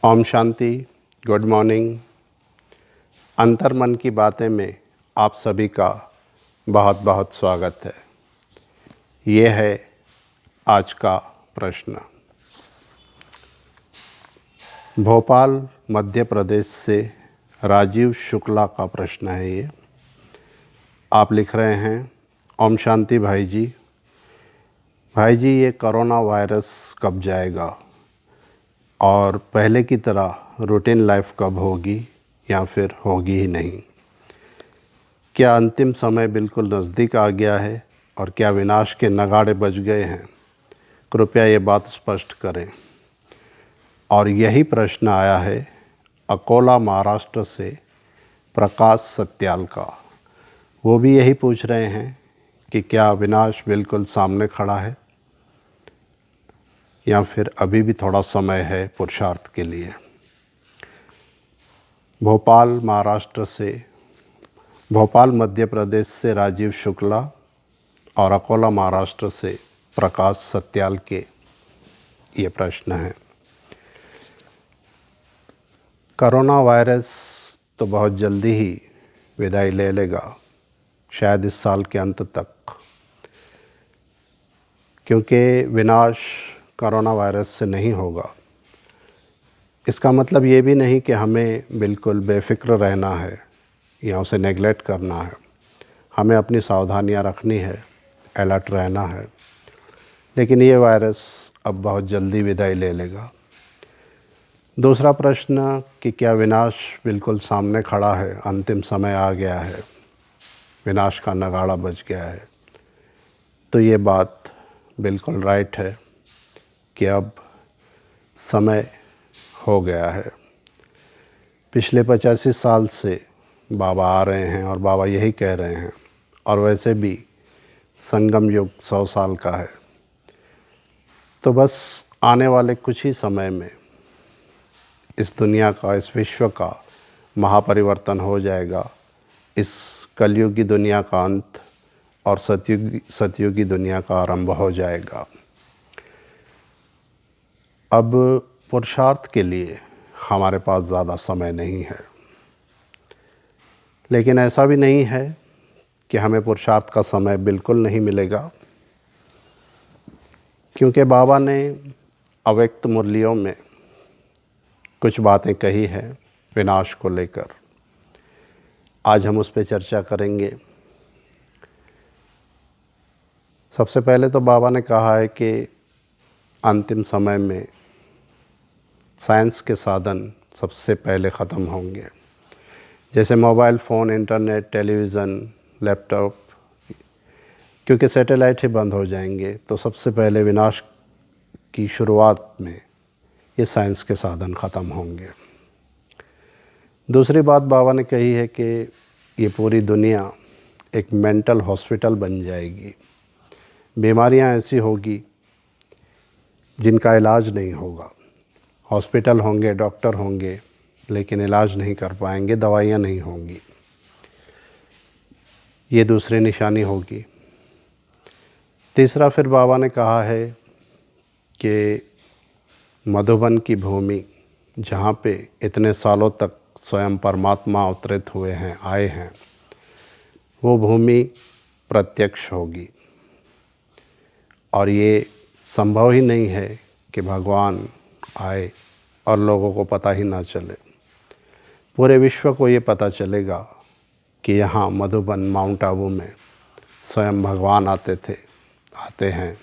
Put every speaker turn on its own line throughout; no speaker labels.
Om Shanti. Good morning. अंतर्मन की बातें में आप सभी का बहुत बहुत स्वागत है। ये है आज का प्रश्न। भोपाल मध्य प्रदेश से राजीव शुक्ला का प्रश्न है। ये आप लिख रहे हैं, ओम शांति भाई जी। भाई जी, ये कोरोना वायरस कब जाएगा और पहले की तरह रूटीन लाइफ कब होगी या फिर होगी ही नहीं? क्या अंतिम समय बिल्कुल नज़दीक आ गया है और क्या विनाश के नगाड़े बज गए हैं? कृपया ये बात स्पष्ट करें। और यही प्रश्न आया है अकोला महाराष्ट्र से प्रकाश सत्याल का। वो भी यही पूछ रहे हैं कि क्या विनाश बिल्कुल सामने खड़ा है या फिर अभी भी थोड़ा समय है पुरुषार्थ के लिए। भोपाल मध्य प्रदेश से राजीव शुक्ला और अकोला महाराष्ट्र से प्रकाश सत्याल के ये प्रश्न हैं। कोरोना वायरस तो बहुत जल्दी ही विदाई ले लेगा, शायद इस साल के अंत तक, क्योंकि विनाश कोरोना वायरस से नहीं होगा। इसका मतलब ये भी नहीं कि हमें बिल्कुल बेफिक्र रहना है या उसे नेगलेक्ट करना है। हमें अपनी सावधानियां रखनी है, अलर्ट रहना है, लेकिन ये वायरस अब बहुत जल्दी विदाई ले लेगा। दूसरा प्रश्न कि क्या विनाश बिल्कुल सामने खड़ा है, अंतिम समय आ गया है, विनाश का नगाड़ा बज गया है? तो ये बात बिल्कुल राइट है कि अब समय हो गया है। पिछले 85 साल से बाबा आ रहे हैं और बाबा यही कह रहे हैं, और वैसे भी संगम युग 100 साल का है। तो बस आने वाले कुछ ही समय में इस दुनिया का, इस विश्व का महापरिवर्तन हो जाएगा। इस कलयुगी दुनिया का अंत और सतयुगी दुनिया का आरंभ हो जाएगा। अब पुरुषार्थ के लिए हमारे पास ज़्यादा समय नहीं है, लेकिन ऐसा भी नहीं है कि हमें पुरुषार्थ का समय बिल्कुल नहीं मिलेगा, क्योंकि बाबा ने अव्यक्त मुरलियों में कुछ बातें कही हैं विनाश को लेकर। आज हम उस पर चर्चा करेंगे। सबसे पहले तो बाबा ने कहा है कि अंतिम समय में साइंस के साधन सबसे पहले ख़त्म होंगे, जैसे mobile phone, internet, television, laptop, क्योंकि सैटेलाइट ही बंद हो जाएंगे। तो सबसे पहले विनाश की शुरुआत में ये साइंस के साधन ख़त्म होंगे। दूसरी बात बाबा ने कही है कि ये पूरी दुनिया एक मेंटल हॉस्पिटल बन जाएगी। बीमारियां ऐसी होगी जिनका इलाज नहीं होगा। हॉस्पिटल होंगे, डॉक्टर होंगे, लेकिन इलाज नहीं कर पाएंगे, दवाइयाँ नहीं होंगी। ये दूसरी निशानी होगी। तीसरा, फिर बाबा ने कहा है कि मधुबन की भूमि, जहाँ पे इतने सालों तक स्वयं परमात्मा अवतरित हुए हैं, आए हैं, वो भूमि प्रत्यक्ष होगी। और ये संभव ही नहीं है कि भगवान आए और लोगों को पता ही ना चले। पूरे विश्व को ये पता चलेगा कि यहाँ मधुबन, माउंट आबू में स्वयं भगवान आते हैं।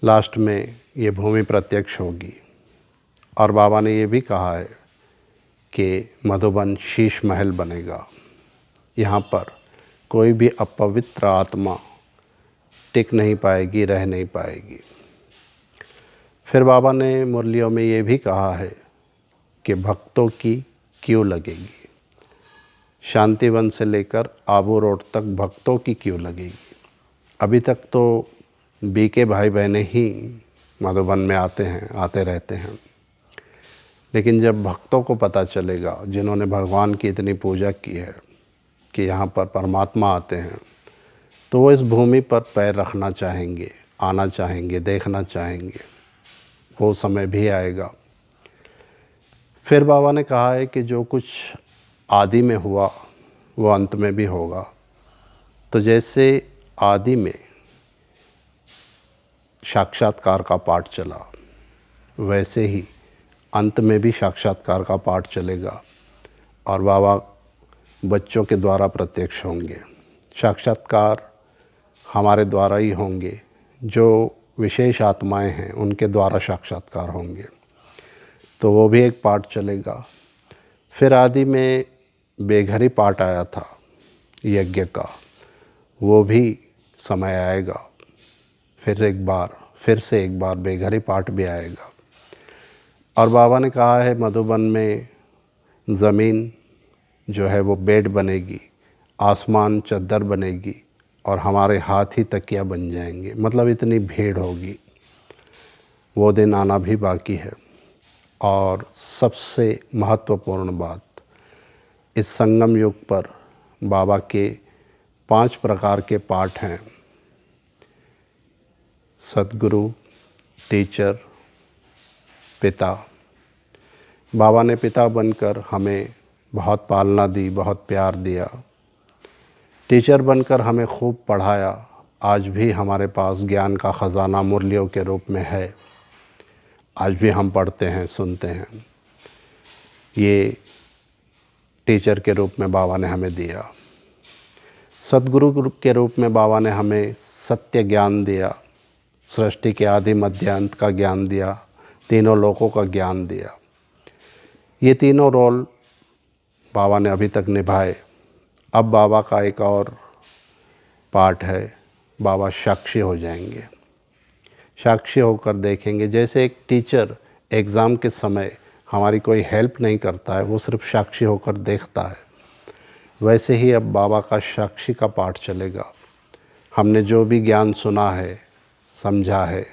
लास्ट में ये भूमि प्रत्यक्ष होगी। और बाबा ने ये भी कहा है कि मधुबन शीश महल बनेगा। यहाँ पर कोई भी अपवित्र आत्मा टिक नहीं पाएगी, रह नहीं पाएगी। फिर बाबा ने मुरलियों में ये भी कहा है कि भक्तों की क्यू लगेगी। शांतिवन से लेकर आबू रोड तक भक्तों की क्यू लगेगी। अभी तक तो बीके भाई बहनें ही मधुबन में आते रहते हैं, लेकिन जब भक्तों को पता चलेगा, जिन्होंने भगवान की इतनी पूजा की है कि यहाँ पर परमात्मा आते हैं, तो वो इस भूमि पर पैर रखना चाहेंगे, आना चाहेंगे, देखना चाहेंगे। वो समय भी आएगा। फिर बाबा ने कहा है कि जो कुछ आदि में हुआ वो अंत में भी होगा। तो जैसे आदि में साक्षात्कार का पाठ चला, वैसे ही अंत में भी साक्षात्कार का पाठ चलेगा और बाबा बच्चों के द्वारा प्रत्यक्ष होंगे। साक्षात्कार हमारे द्वारा ही होंगे, जो विशेष आत्माएं हैं उनके द्वारा साक्षात्कार होंगे। तो वो भी एक पाठ चलेगा। फिर आदि में बेघरी पाठ आया था यज्ञ का, वो भी समय आएगा। फिर से एक बार बेघरी पाठ भी आएगा। और बाबा ने कहा है मधुबन में ज़मीन जो है वो बेड बनेगी, आसमान चद्दर बनेगी और हमारे हाथ ही तकिया बन जाएंगे। मतलब इतनी भीड़ होगी। वो दिन आना भी बाकी है। और सबसे महत्वपूर्ण बात, इस संगम युग पर बाबा के 5 प्रकार के पाठ हैं। सद्गुरु, टीचर, पिता। बाबा ने पिता बनकर हमें बहुत पालना दी, बहुत प्यार दिया। टीचर बनकर हमें खूब पढ़ाया। आज भी हमारे पास ज्ञान का ख़जाना मुरलियों के रूप में है। आज भी हम पढ़ते हैं, सुनते हैं। ये टीचर के रूप में बाबा ने हमें दिया। सद्गुरु के रूप में बाबा ने हमें सत्य ज्ञान दिया, सृष्टि के आदि मध्य अंत का ज्ञान दिया, तीनों लोकों का ज्ञान दिया। ये तीनों रोल बाबा ने अभी तक निभाए। अब बाबा का एक और पार्ट है, बाबा साक्षी हो जाएंगे। साक्षी होकर देखेंगे। जैसे एक टीचर एग्ज़ाम के समय हमारी कोई हेल्प नहीं करता है, वो सिर्फ साक्षी होकर देखता है, वैसे ही अब बाबा का साक्षी का पाठ चलेगा। हमने जो भी ज्ञान सुना है, समझा है,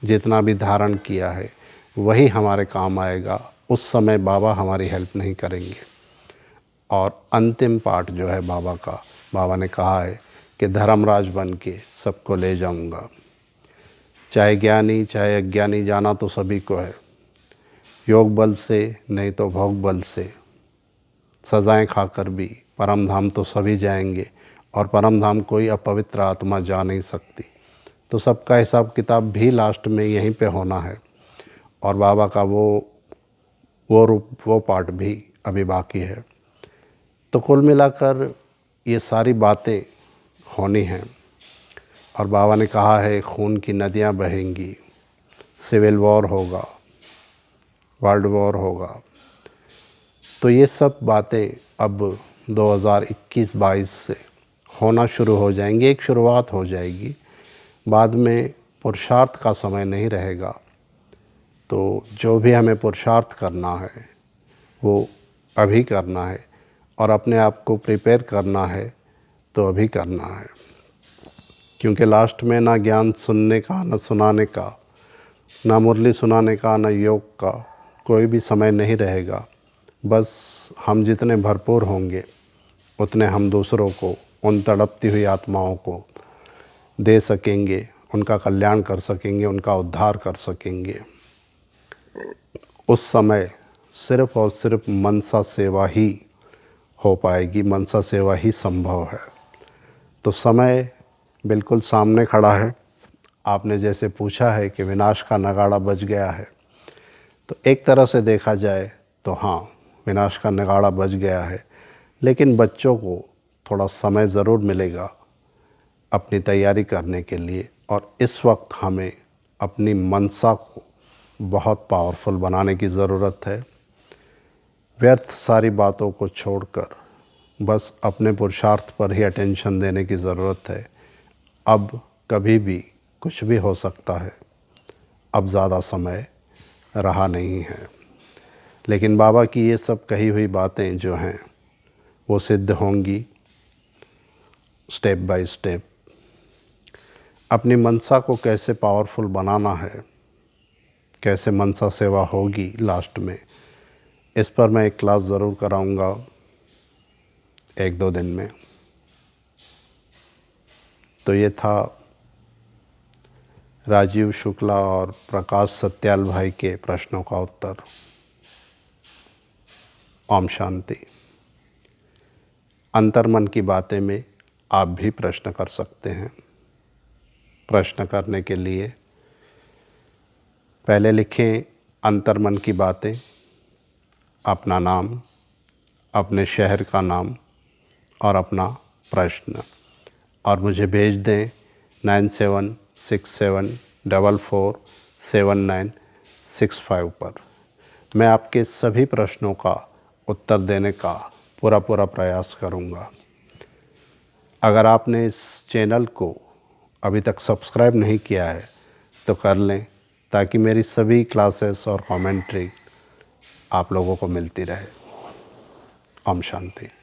जितना भी धारण किया है, वही हमारे काम आएगा। उस समय बाबा हमारी हेल्प नहीं करेंगे। और अंतिम पाठ जो है बाबा का, बाबा ने कहा है कि धर्मराज बन के सबको ले जाऊंगा। चाहे ज्ञानी चाहे अज्ञानी, जाना तो सभी को है। योग बल से नहीं तो भोग बल से, सज़ाएं खाकर भी परम धाम तो सभी जाएंगे। और परम धाम कोई अपवित्र आत्मा जा नहीं सकती। तो सबका हिसाब किताब भी लास्ट में यहीं पे होना है। और बाबा का वो रूप, वो पार्ट भी अभी बाकी है। तो कुल मिलाकर ये सारी बातें होनी हैं। और बाबा ने कहा है खून की नदियाँ बहेंगी, सिविल वॉर होगा, वर्ल्ड वॉर होगा। तो ये सब बातें अब 2021-22 से होना शुरू हो जाएंगी। एक शुरुआत हो जाएगी। बाद में पुरुषार्थ का समय नहीं रहेगा। तो जो भी हमें पुरुषार्थ करना है वो अभी करना है। और अपने आप को प्रिपेयर करना है तो अभी करना है। क्योंकि लास्ट में ना ज्ञान सुनने का, ना सुनाने का, ना मुरली सुनाने का, ना योग का कोई भी समय नहीं रहेगा। बस हम जितने भरपूर होंगे उतने हम दूसरों को, उन तड़पती हुई आत्माओं को दे सकेंगे, उनका कल्याण कर सकेंगे, उनका उद्धार कर सकेंगे। उस समय सिर्फ़ और सिर्फ मनसा सेवा ही हो पाएगी, मनसा सेवा ही संभव है। तो समय बिल्कुल सामने खड़ा है। आपने जैसे पूछा है कि विनाश का नगाड़ा बज गया है, तो एक तरह से देखा जाए तो हाँ, विनाश का नगाड़ा बज गया है। लेकिन बच्चों को थोड़ा समय ज़रूर मिलेगा अपनी तैयारी करने के लिए। और इस वक्त हमें अपनी मनसा को बहुत पावरफुल बनाने की ज़रूरत है। व्यर्थ सारी बातों को छोड़कर बस अपने पुरुषार्थ पर ही अटेंशन देने की ज़रूरत है। अब कभी भी कुछ भी हो सकता है। अब ज़्यादा समय रहा नहीं है। लेकिन बाबा की ये सब कही हुई बातें जो हैं वो सिद्ध होंगी स्टेप बाय स्टेप। अपनी मनसा को कैसे पावरफुल बनाना है, कैसे मनसा सेवा होगी लास्ट में, इस पर मैं एक क्लास ज़रूर कराऊंगा 1-2 दिन में। तो ये था राजीव शुक्ला और प्रकाश सत्याल भाई के प्रश्नों का उत्तर। ओम शांति। अंतर्मन की बातें में आप भी प्रश्न कर सकते हैं। प्रश्न करने के लिए पहले लिखें अंतर्मन की बातें, अपना नाम, अपने शहर का नाम और अपना प्रश्न, और मुझे भेज दें 9767447965 पर। मैं आपके सभी प्रश्नों का उत्तर देने का पूरा प्रयास करूंगा। अगर आपने इस चैनल को अभी तक सब्सक्राइब नहीं किया है तो कर लें, ताकि मेरी सभी क्लासेस और कमेंट्री आप लोगों को मिलती रहे। ओम शांति।